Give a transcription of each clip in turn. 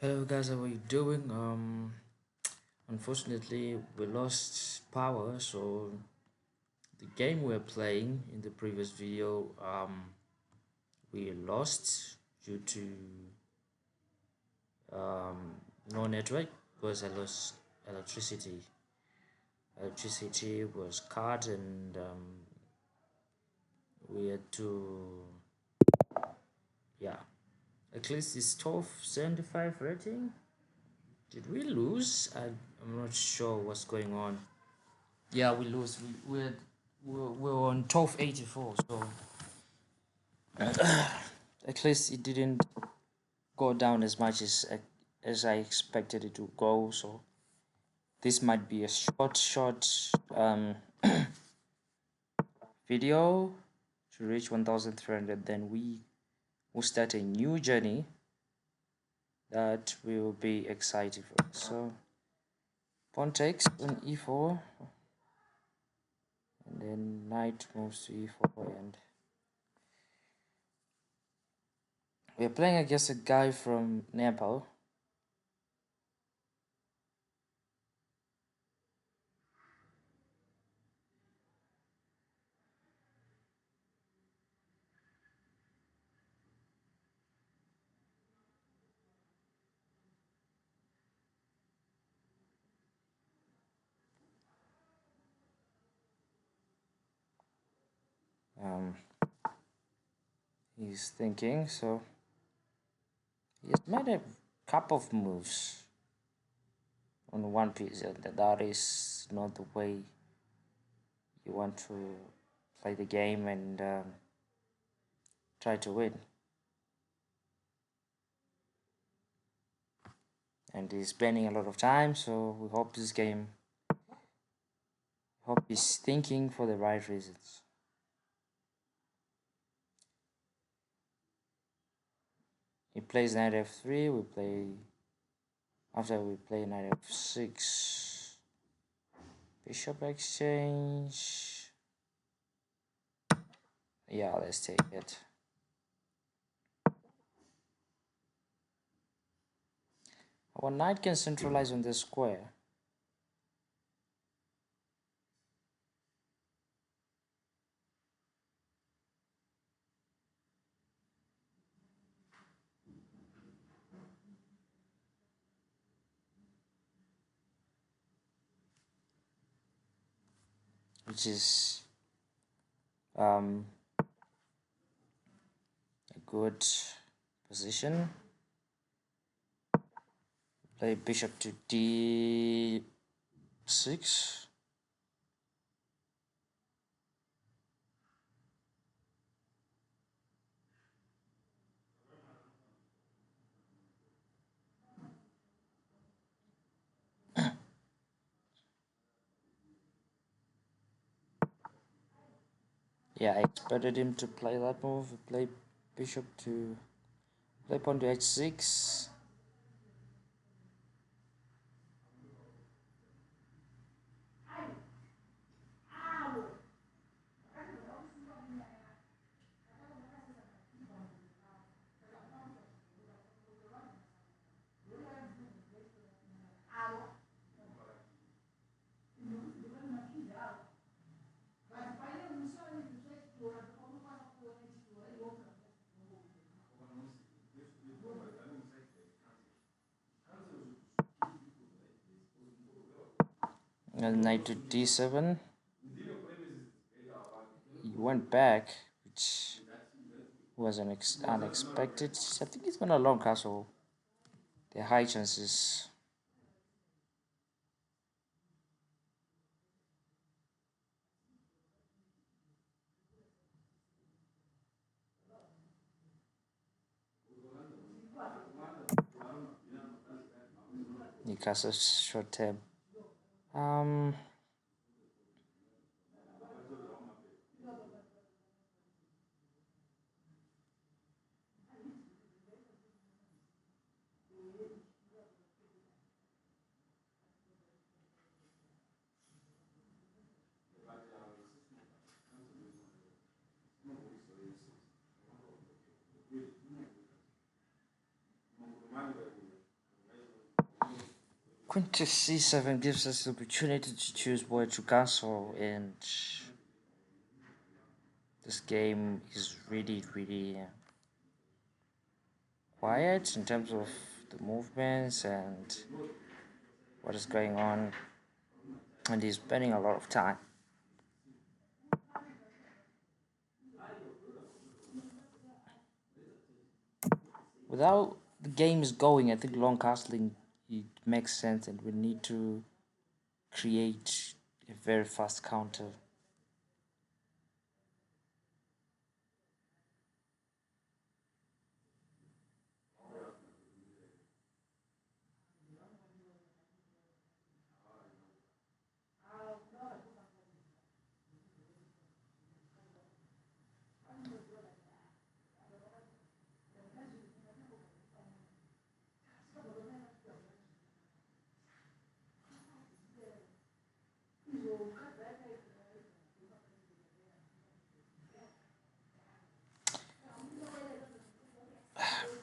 Hello guys, how are you doing? Unfortunately we lost power, so the game we're playing in the previous video we lost due to no network because I lost electricity. Electricity was cut and we had to yeah. At least it's 1275 rating. Did we lose? I'm not sure what's going on. Yeah, we lose. We're on 1284, so at least it didn't go down as much as I expected it to go. So this might be a short video to reach 1300. Then we will start a new journey that will be exciting for us. So pawn takes on e4, and then knight moves to e4, and we're playing against a guy from Nepal. Um, he's thinking, so he's made a couple of moves on one piece, and that is not the way you want to play the game and try to win. And he's spending a lot of time, so we hope this game, hope he's thinking for the right reasons. He plays knight f3, we play, after we play knight f6, bishop exchange. Yeah, let's take it. Our knight can centralize on the square. Which is a good position. Play bishop to d6. Yeah, I expected him to play that move. Play bishop to play pawn to h6. And knight to d7. He went back, which was unexpected. I think he's gonna long castle. The high chances. He castles short tab. Um, Queen to c7 gives us the opportunity to choose where to castle, and this game is really quiet in terms of the movements and what is going on, and he's spending a lot of time. Without the game is going, I think long castling it makes sense, and we need to create a very fast counter.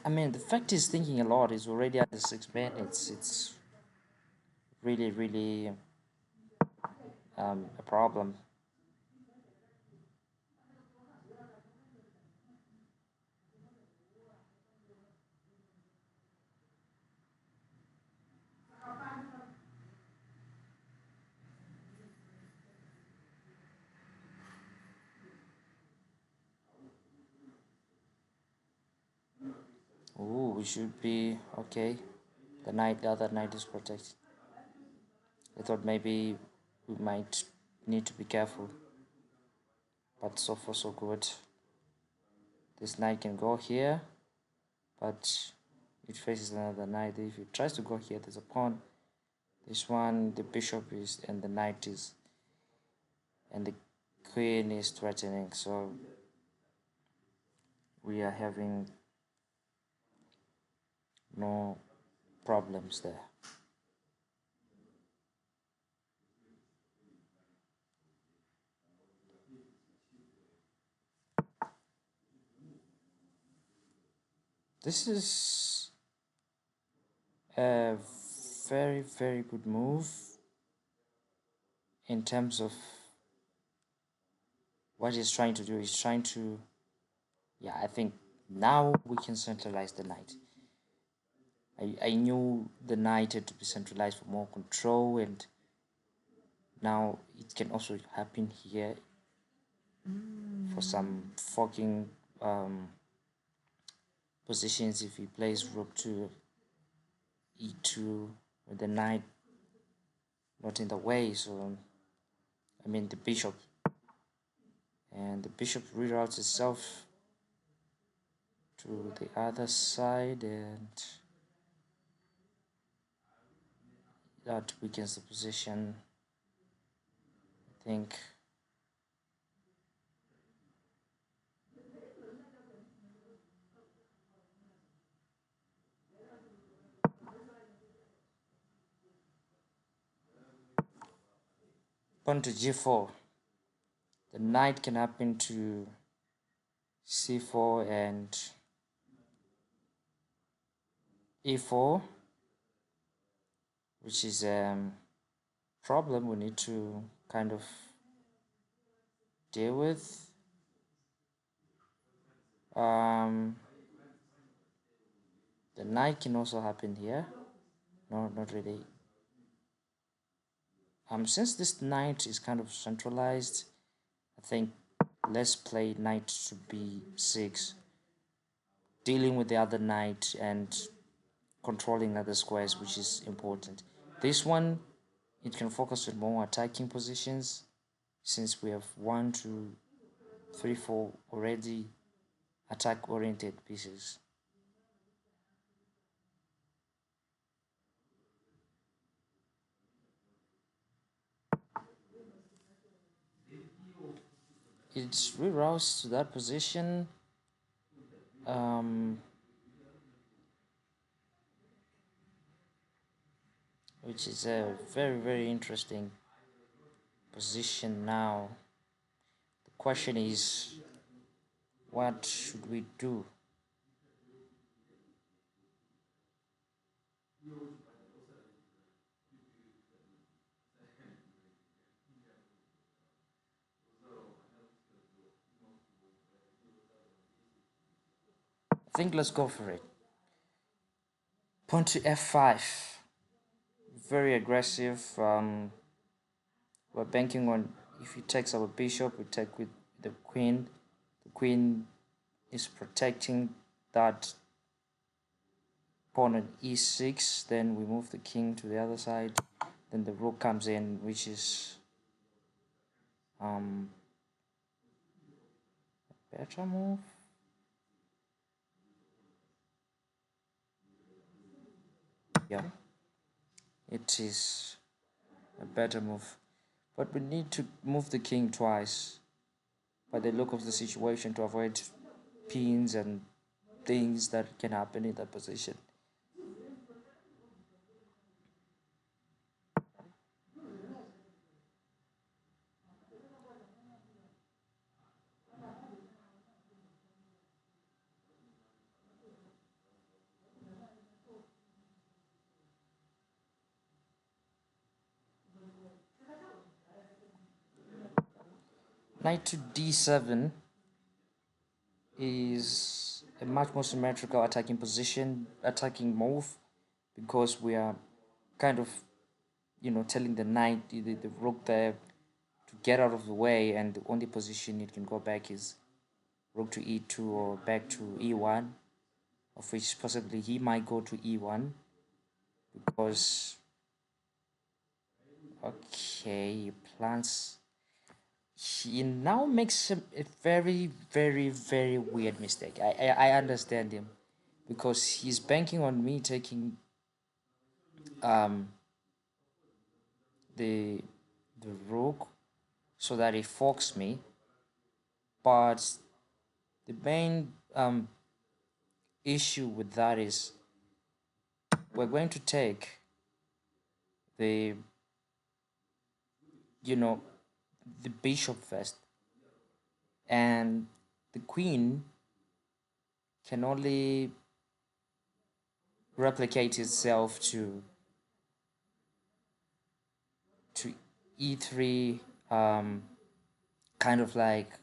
I mean, the fact he's thinking a lot is already at the 6 man. It's really a problem. Ooh, we should be okay. The other knight is protected. I thought maybe we might need to be careful, but so far so good. This knight can go here, but it faces another knight. If it tries to go here, there's a pawn. This one, the bishop is, and the knight is, and the queen is threatening. So we are having no problems there. This is a very good move in terms of what he's trying to do. He's trying to, yeah, I think now we can centralize the knight. I knew the knight had to be centralized for more control, and now it can also happen here for some forking positions if he plays rook to e2 with the knight not in the way. So I mean the bishop, and the bishop reroutes itself to the other side, and that weakens the position. I think pawn to g4. The knight can happen to c4 and e4, which is a problem we need to kind of deal with. The knight can also happen here. No, not really. Since this knight is kind of centralized, I think let's play knight to b6, dealing with the other knight and controlling other squares, which is important. This one, it can focus on more attacking positions, since we have 1, 2, 3, 4 already attack-oriented pieces. It's reroutes to that position. Which is a very interesting position now. The question is, what should we do? think let's go for it. Pawn to f5. Very aggressive. We're banking on if he takes our bishop, we take with the queen. The queen is protecting that pawn on e6. Then we move the king to the other side. Then the rook comes in, which is a better move. Yeah, it is a better move. But we need to move the king twice by the look of the situation to avoid pins and things that can happen in that position. Knight to d7 is a much more symmetrical attacking move, because we are kind of, telling the knight, the rook there, to get out of the way, and the only position it can go back is rook to e2 or back to e1, of which possibly he might go to e1, because, okay, he plants. He now makes a very, very, very weird mistake. I understand him, because he's banking on me taking um the rook so that he forks me, but the main issue with that is we're going to take the the bishop first, and the queen can only replicate itself to e3, kind of like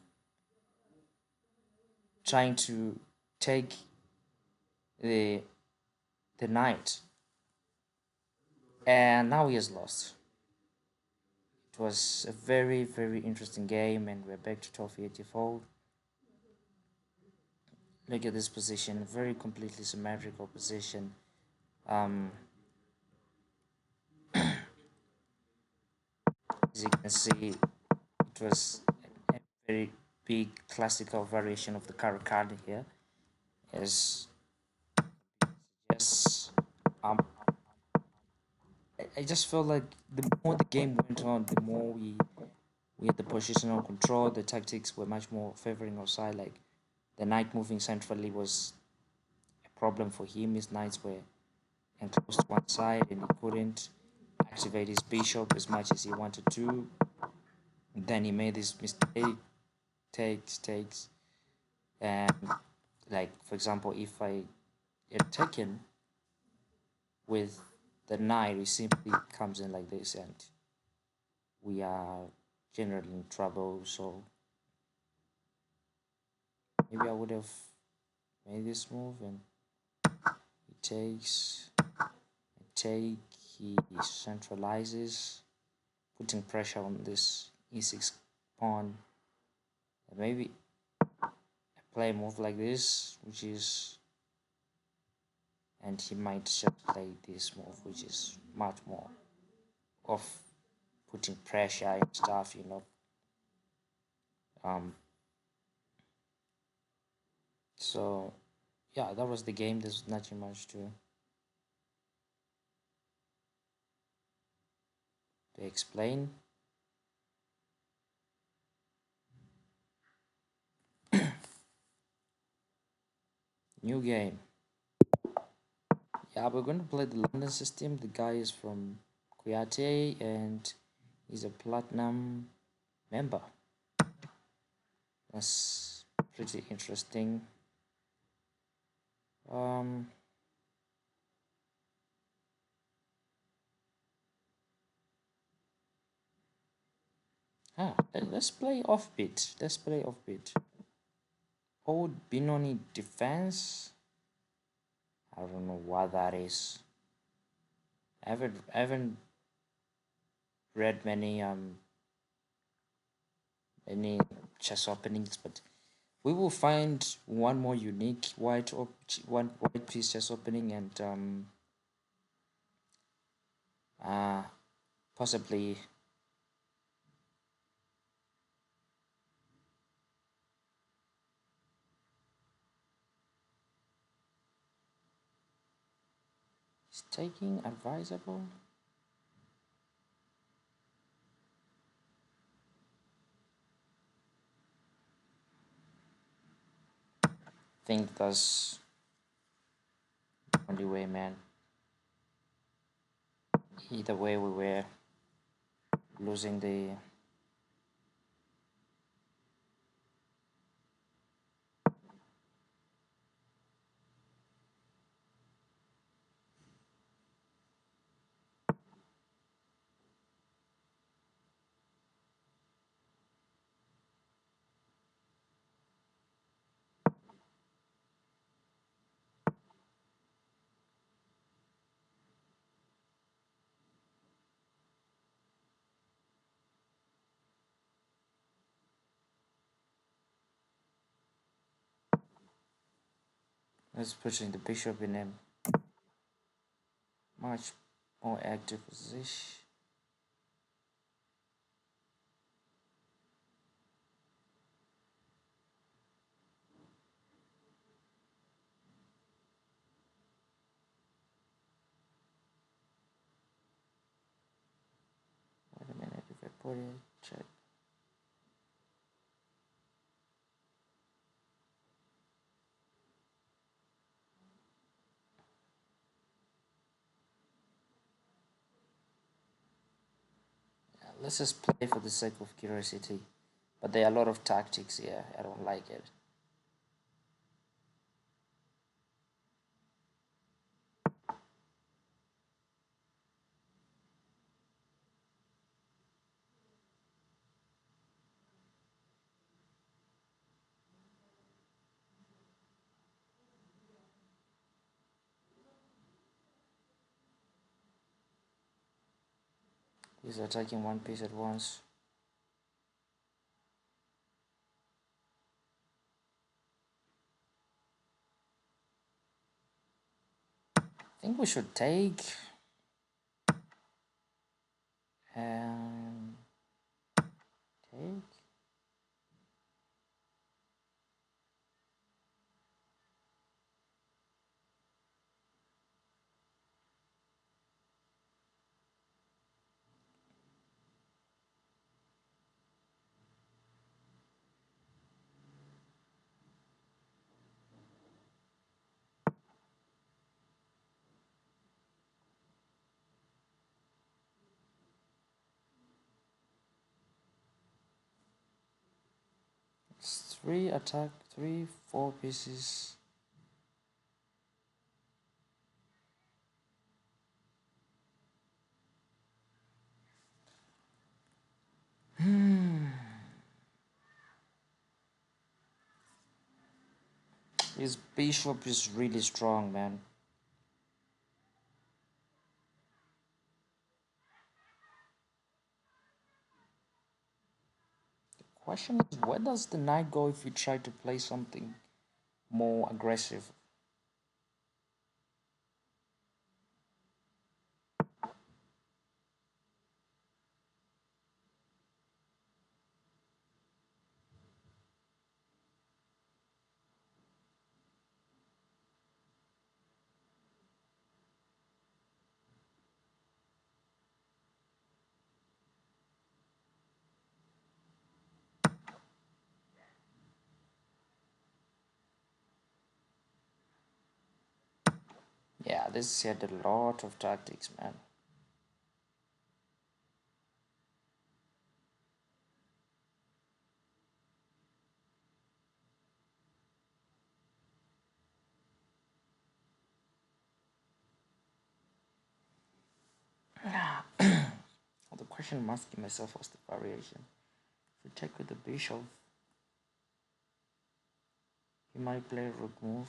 trying to take the knight, and now he has lost. It was a very, very interesting game, and we're back to 1284. Look at this position, very completely symmetrical position. As you can see, it was a very big classical variation of the card here. As yes, I just felt like the more the game went on, the more we had the positional control. The tactics were much more favoring our side. Like the knight moving centrally was a problem for him. His knights were enclosed to one side, and he couldn't activate his bishop as much as he wanted to. And then he made this mistake, takes, and like for example, if I had taken with the knight, he simply comes in like this, and we are generally in trouble. So maybe I would have made this move, and he takes, take, he centralizes, putting pressure on this e6 pawn. And maybe I play a move like this, which is, and he might just play this move, which is much more of putting pressure and stuff, So yeah, that was the game. There's nothing much to explain. New game. Yeah, we're going to play the London system. The guy is from Kuyate, and he's a platinum member. That's pretty interesting. Let's play offbeat. Let's play offbeat. Old Benoni defense. I don't know what that is. I haven't read many chess openings, but we will find one more unique one white piece chess opening, and possibly is taking advisable. Think that's the only way, man. Either way, we were losing the. Let's pushing the bishop in a much more active position. Wait a minute, if I put it check. Yeah, let's just play for the sake of curiosity. But there are a lot of tactics here. I don't like it. He's attacking one piece at once. I think we should take and take. It's three attack, 4 pieces. His bishop is really strong, man. Question is, where does the knight go if you try to play something more aggressive? Yeah, this had a lot of tactics, man. Well, the question I'm asking myself was the variation. If we check with the bishop, he might play rook move.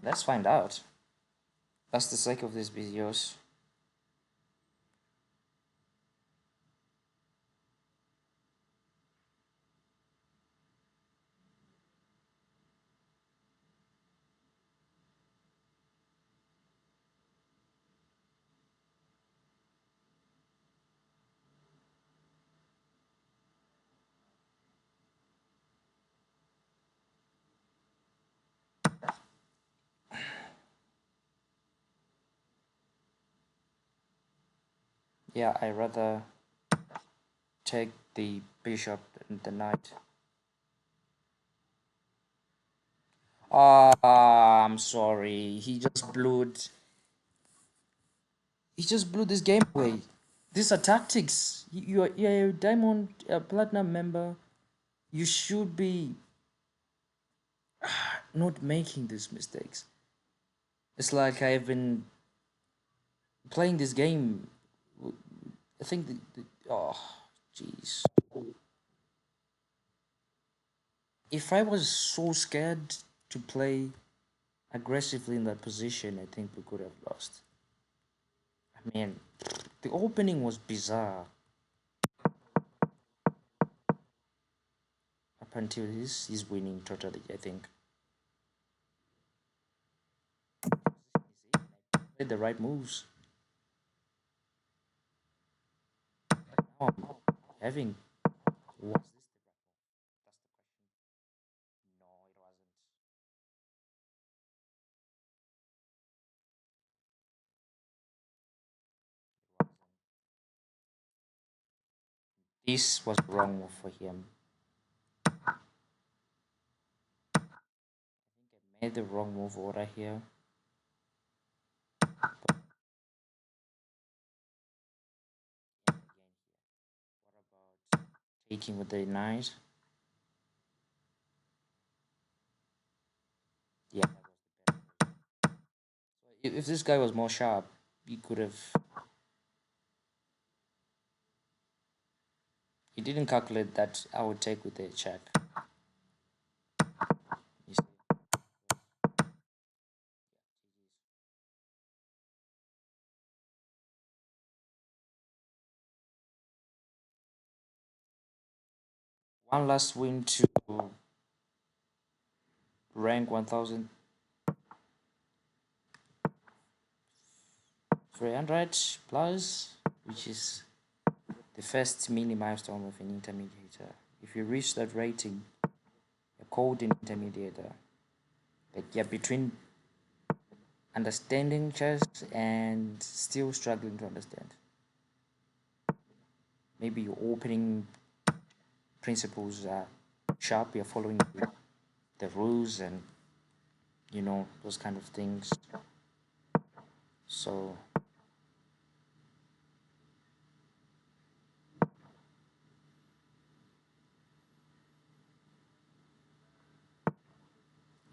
Let's find out. That's the sake of these videos. Yeah, I rather take the bishop than the knight. I'm sorry. He just blew this game away. These are tactics. You're a diamond platinum member. You should be not making these mistakes. It's like I've been playing this game. I think oh, jeez. If I was so scared to play aggressively in that position, I think we could have lost. I mean, the opening was bizarre up until he's winning totally. I think played the right moves. Now I'm having was this the no, it wasn't. This was the wrong move for him. I made the wrong move order here. What about taking with the knight? Yeah, that was the better. So if this guy was more sharp, he could have. He didn't calculate that I would take with the check. You see? One last win to rank 1,300 plus, which is the first mini milestone of an intermediator. If you reach that rating, you're called an intermediator. Like you're between understanding chess and still struggling to understand. Maybe your opening principles are sharp, you're following the rules and those kind of things. So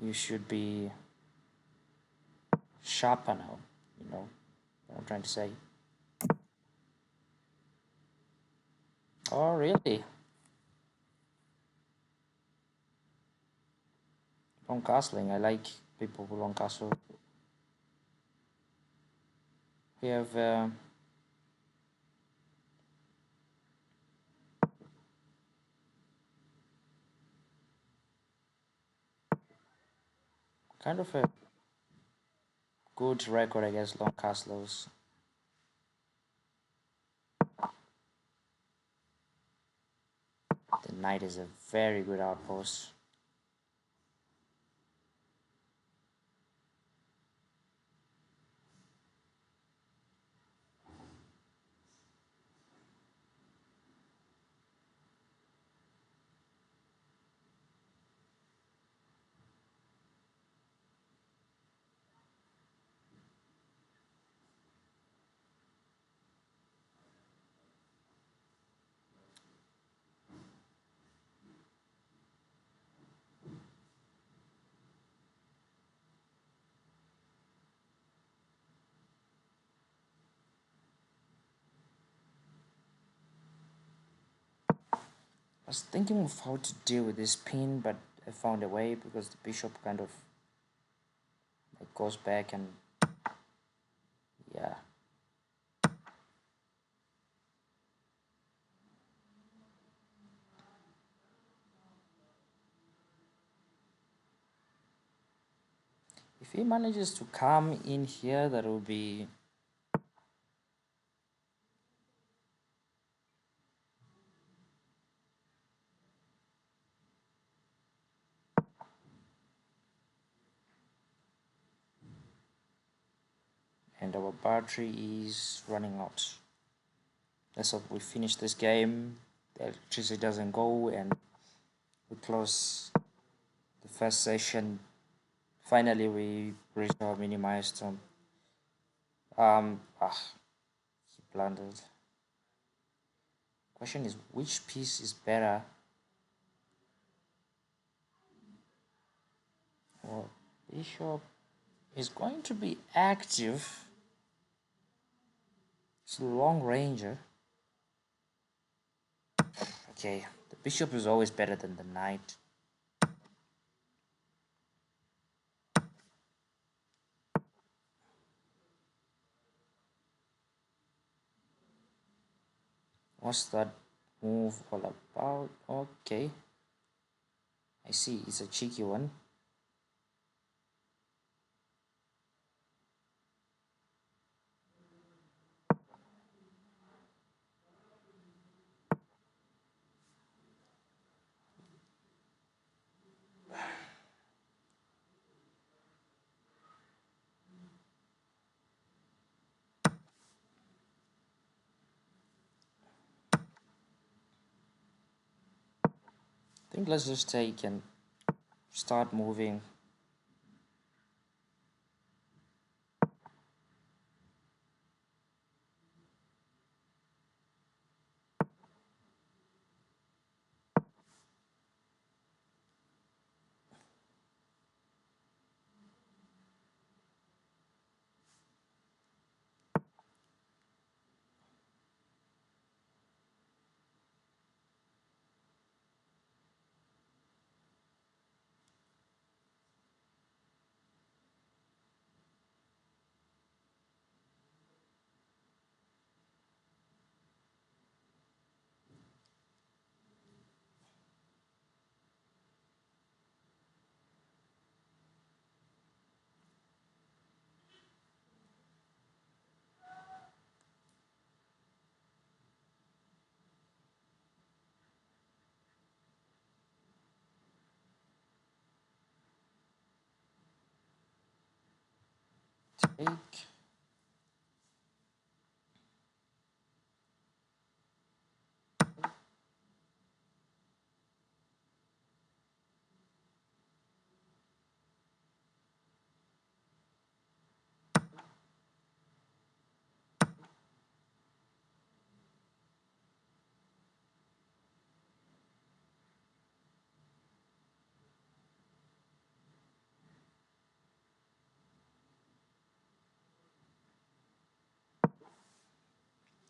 you should be sharper now, you know what I'm trying to say. Oh, really? Long castling. I like people who long castle. We have kind of a good record against long castlers. The knight is a very good outpost. I was thinking of how to deal with this pin, but I found a way because the bishop kind of it goes back and yeah. If he manages to come in here, that will be and our battery is running out. Let's hope we finish this game, the electricity doesn't go, and we close the first session. Finally, we reached our mini milestone. He blundered. Question is, which piece is better? Well, bishop is going to be active. It's a long ranger. Okay, the bishop is always better than the knight. What's that move all about? Okay, I see, it's a cheeky one. I think let's just take and start moving. Take.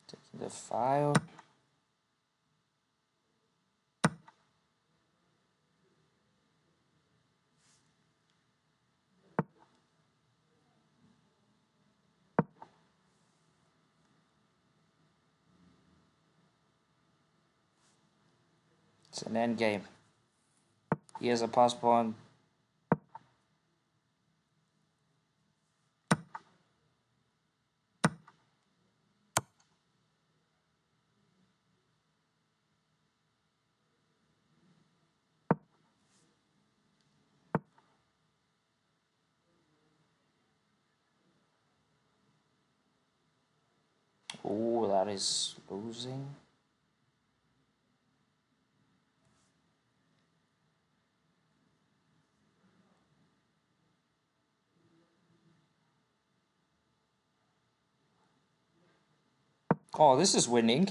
Taking the file. It's an end game. Here's a pass pawn. Oh, that is losing. Oh, this is winning.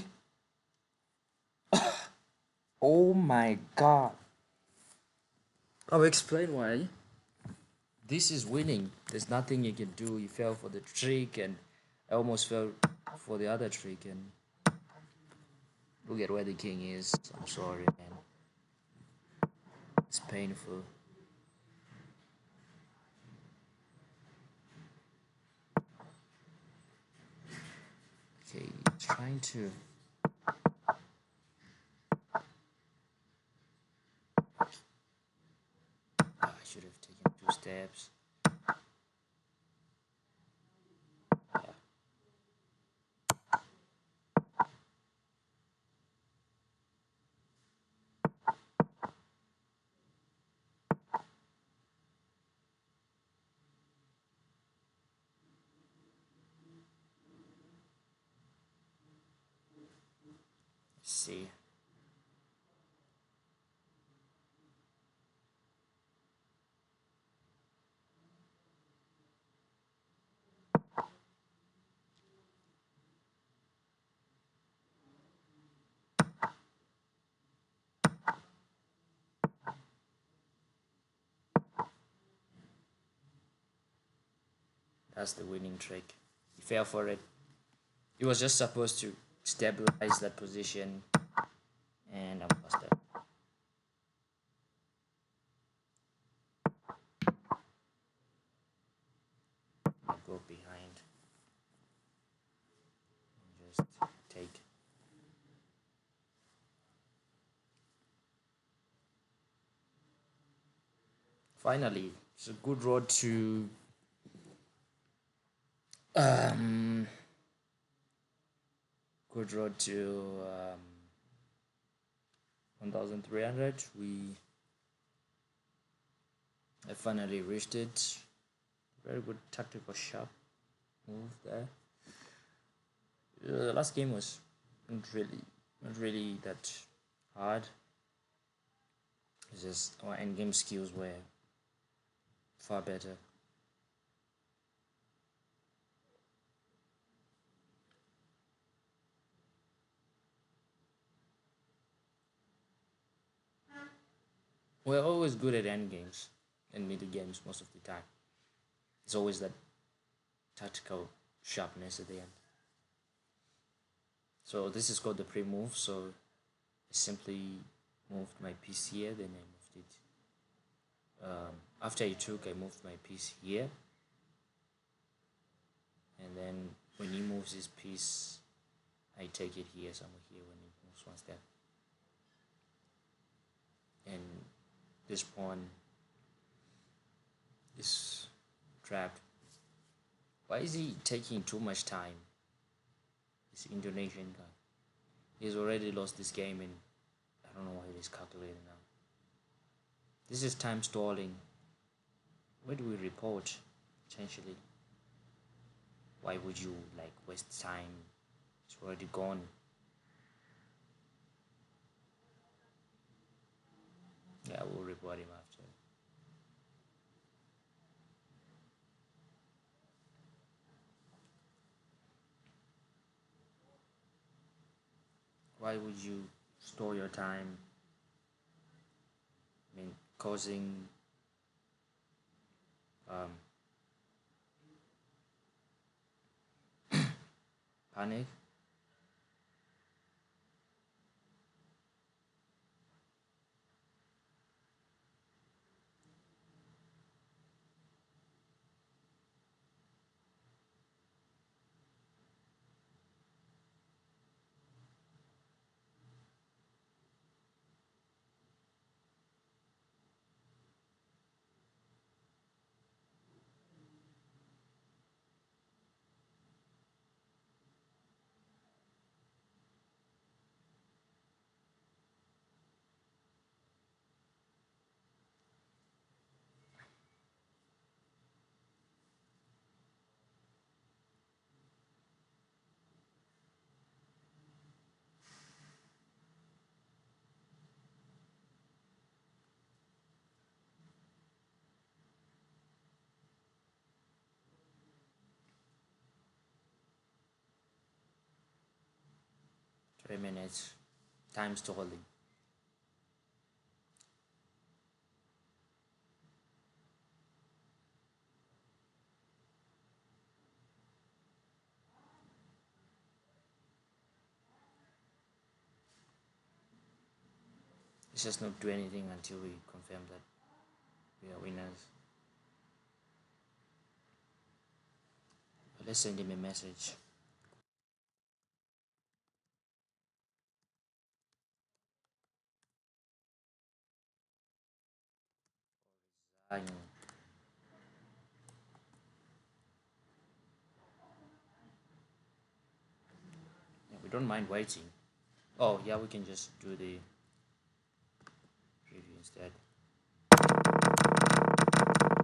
Oh my god. I'll explain why. This is winning. There's nothing you can do. You fell for the trick, and I almost fell for the other trick, and look at where the king is. I'm sorry, man. It's painful. trying to. I should have taken 2 steps. Yeah. Let's see. That's the winning trick. He fell for it. He was just supposed to stabilize that position, and I'm busted. I go behind and just take. Finally, it's a good road to um, good road to 1,300. I finally reached it. Very good tactical sharp move there. The last game was not really that hard. It's just our endgame skills were far better. We're always good at end games and middle games most of the time. It's always that tactical sharpness at the end. So this is called the pre-move. So I simply moved my piece here, then I moved it. After he took, I moved my piece here, and then when he moves his piece, I take it here, somewhere here when he moves one step. And this pawn is trapped. Why is he taking too much time? This Indonesian guy. He's already lost this game, and I don't know why he's calculating now. This is time stalling. Where do we report? Essentially, why would you like waste time? It's already gone. Yeah, we'll report him after. Why would you store your time? I mean, causing um, panic. Three minutes. Time stalling. Let's just not do anything until we confirm that we are winners. But let's send him a message. I know. Yeah, we don't mind waiting. Oh yeah, we can just do the preview instead.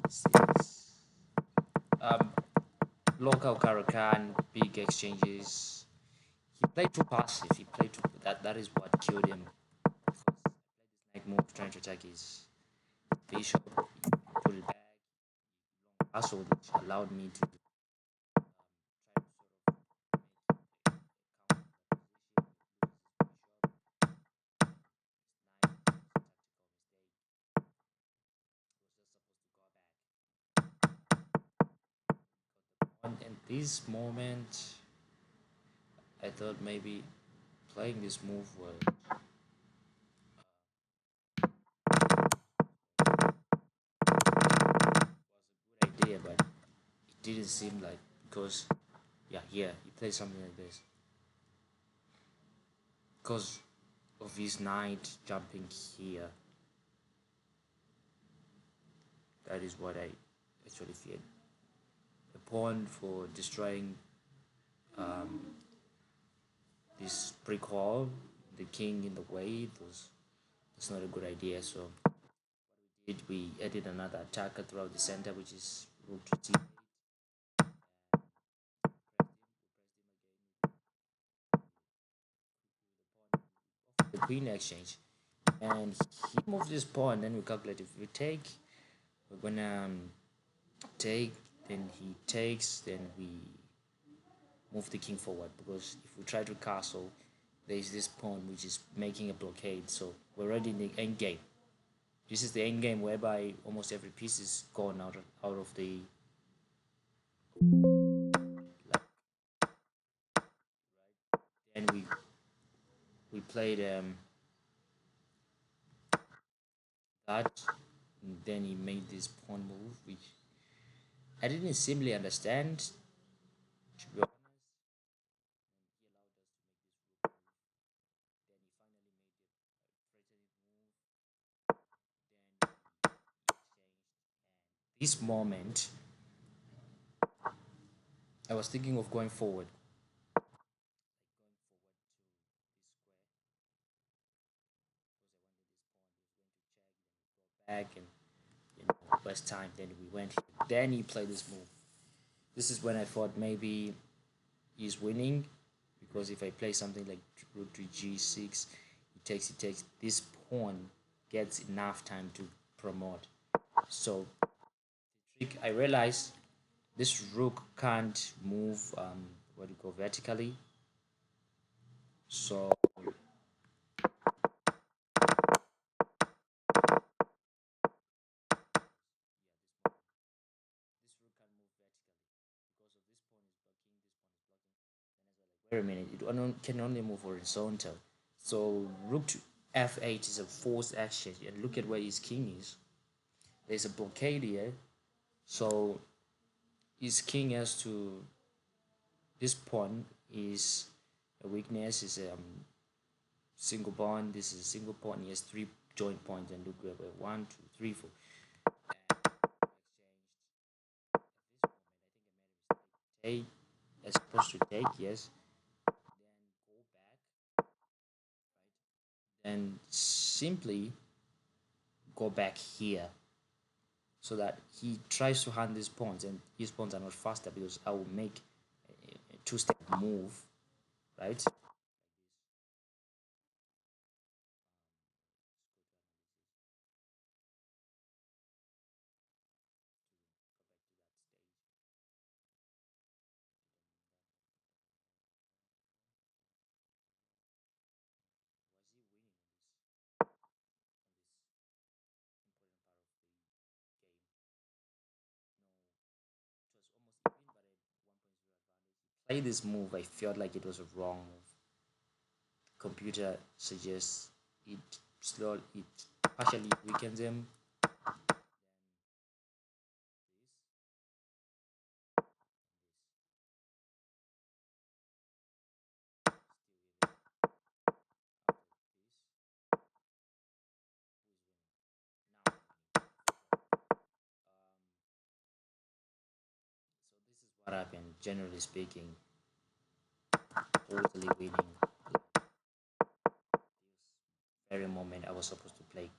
Six. Um, Local Karakan, big exchanges. He played too passive. He played too. That is what killed him. Like move trying to attack his bishop, put it back, hustled, which allowed me to try to sort of and in this moment, I thought maybe playing this move was a good idea, but it didn't seem like because yeah, here he plays something like this because of his knight jumping here. That is what I actually feared. A pawn for destroying this brick wall, the king in the way. That's not a good idea. So we added another attacker throughout the center, which is rook to c. The queen exchange, and he moves this pawn. Then we calculate if we take, we're gonna take. Then he takes. Then we move the king forward because if we try to castle, there is this pawn which is making a blockade. So we're already in the end game. This is the end game whereby almost every piece is gone out of the. Like, then we played that. And then he made this pawn move, which I didn't simply understand. To be honest, this moment, I was thinking of going forward, back and West time. Then we went. Then he played this move. This is when I thought maybe he's winning because if I play something like rook to g6, he takes this pawn gets enough time to promote. So trick I realized this rook can't move what do you call vertically. So this rook can move vertically because of this pawn is blocking, this pawn is blocking. Then as well, like, wait a minute, can only move horizontal. So rook to f8 is a forced action, and look at where his king is. There's a blockade here, so his king has to. This pawn is a weakness. Is a single pawn. This is a single pawn. He has three joint points, and look where one, two, three, four. Take as supposed to take, yes. Then go back, and simply go back here so that he tries to hand his pawns, and his pawns are not faster because I will make a two-step move, right? Play this move, I felt like it was a wrong move. Computer suggests it it partially weakens him. what happened. Generally speaking, totally winning. Very moment I was supposed to play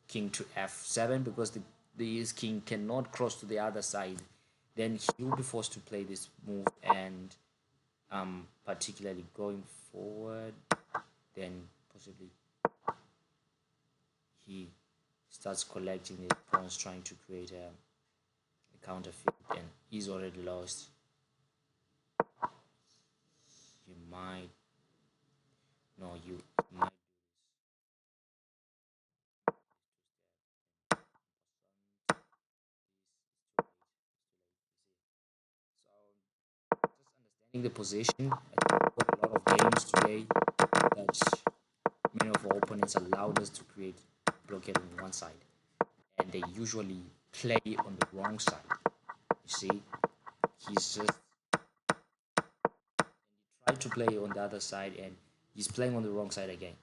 king to f7 because this king cannot cross to the other side. Then he will be forced to play this move, and particularly going forward, then possibly he starts collecting his pawns, trying to create a counterfeit, and he's already lost. You might no, you might just understanding the position. I think we got a lot of games today that many of our opponents allowed us to create blockade on one side, and they usually play on the wrong side. You see, he's just tried to play on the other side, and he's playing on the wrong side again.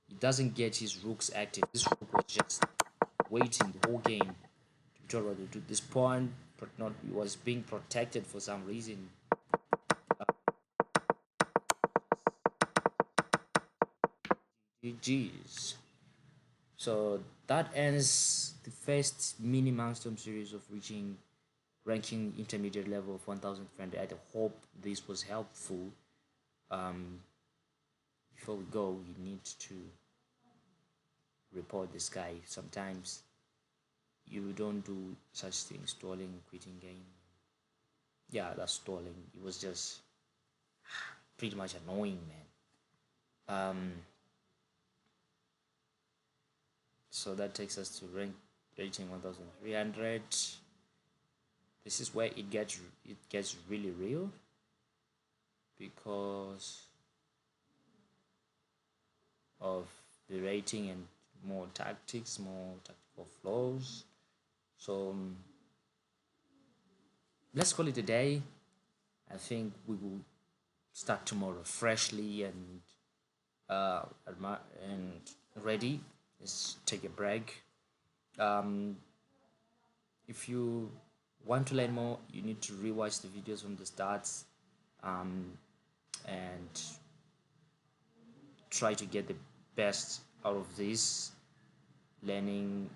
He doesn't get his rooks active. This rook was just waiting the whole game to be to this point, but not was being protected for some reason. GG's. So that ends the first mini milestone series of reaching ranking intermediate level of 1,300. I hope this was helpful. Um, Before we go, we need to report this guy. Sometimes you don't do such things, stalling, quitting game. Yeah, that's stalling. It was just pretty much annoying, man. So that takes us to rank rating 1,300. This is where it gets really real because of the rating and more tactics, more tactical flows. So let's call it a day. I think we will start tomorrow freshly and ready. Let's take a break. Um, if you want to learn more, you need to rewatch the videos from the starts, um, and try to get the best out of this learning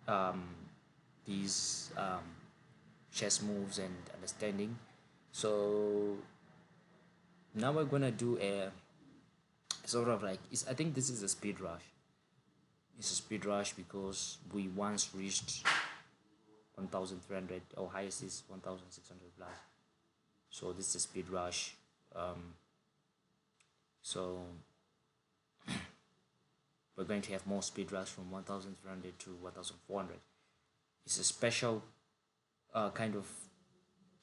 um, these chess moves and understanding. So now we're gonna do a sort of like I think this is a speed rush. It's a speed rush because we once reached 1,300. Our highest is 1,600 plus. So this is a speed rush. So we're going to have more speed rush from 1,300 to 1,400. It's a special kind of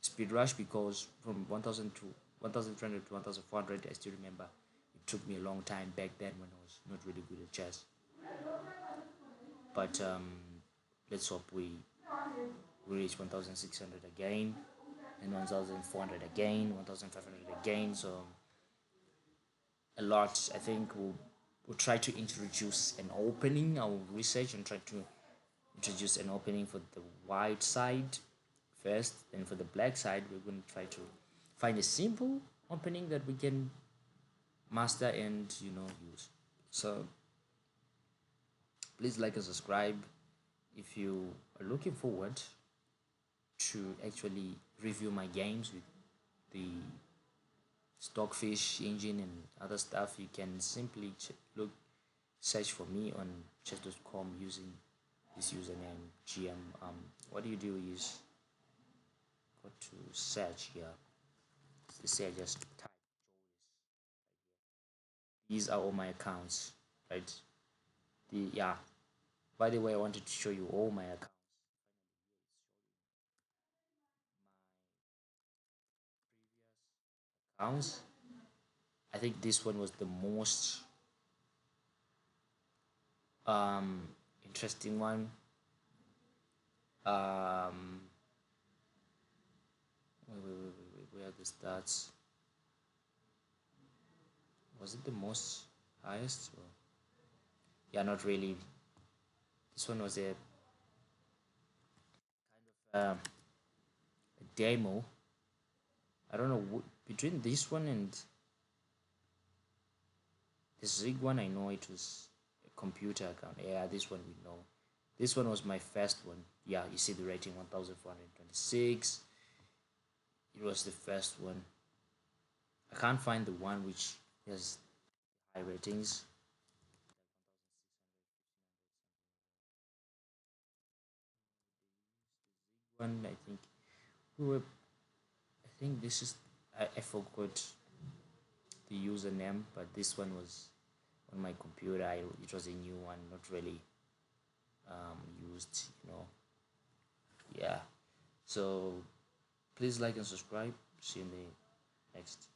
speed rush because from 1,000 to 1,300 to 1,400, I still remember it took me a long time back then when I was not really good at chess. But let's hope we reach 1,600 again, and 1,400 again, 1,500 again. So a lot. I think we'll try to introduce an opening. I will research and try to introduce an opening for the white side first, then for the black side we're going to try to find a simple opening that we can master and use. So please like and subscribe if you are looking forward to actually review my games with the stockfish engine and other stuff. You can simply search for me on chess.com using this username gm. What do you do is go to search here. Let's say I just type these are all my accounts, right? Yeah, by the way, I wanted to show you all my accounts. I think this one was the most um interesting one. um where are the stats? Was it the most highest or... yeah, not really. This one was a demo. I don't know between this one and the Zig one. I know it was a computer account. Yeah, this one we know. This one was my first one. Yeah, you see the rating 1426. It was the first one. I can't find the one which has high ratings. One, I think we were. I think this is. I forgot the username, but this one was on my computer. It was a new one, not really used. Yeah. So please like and subscribe. See you in the next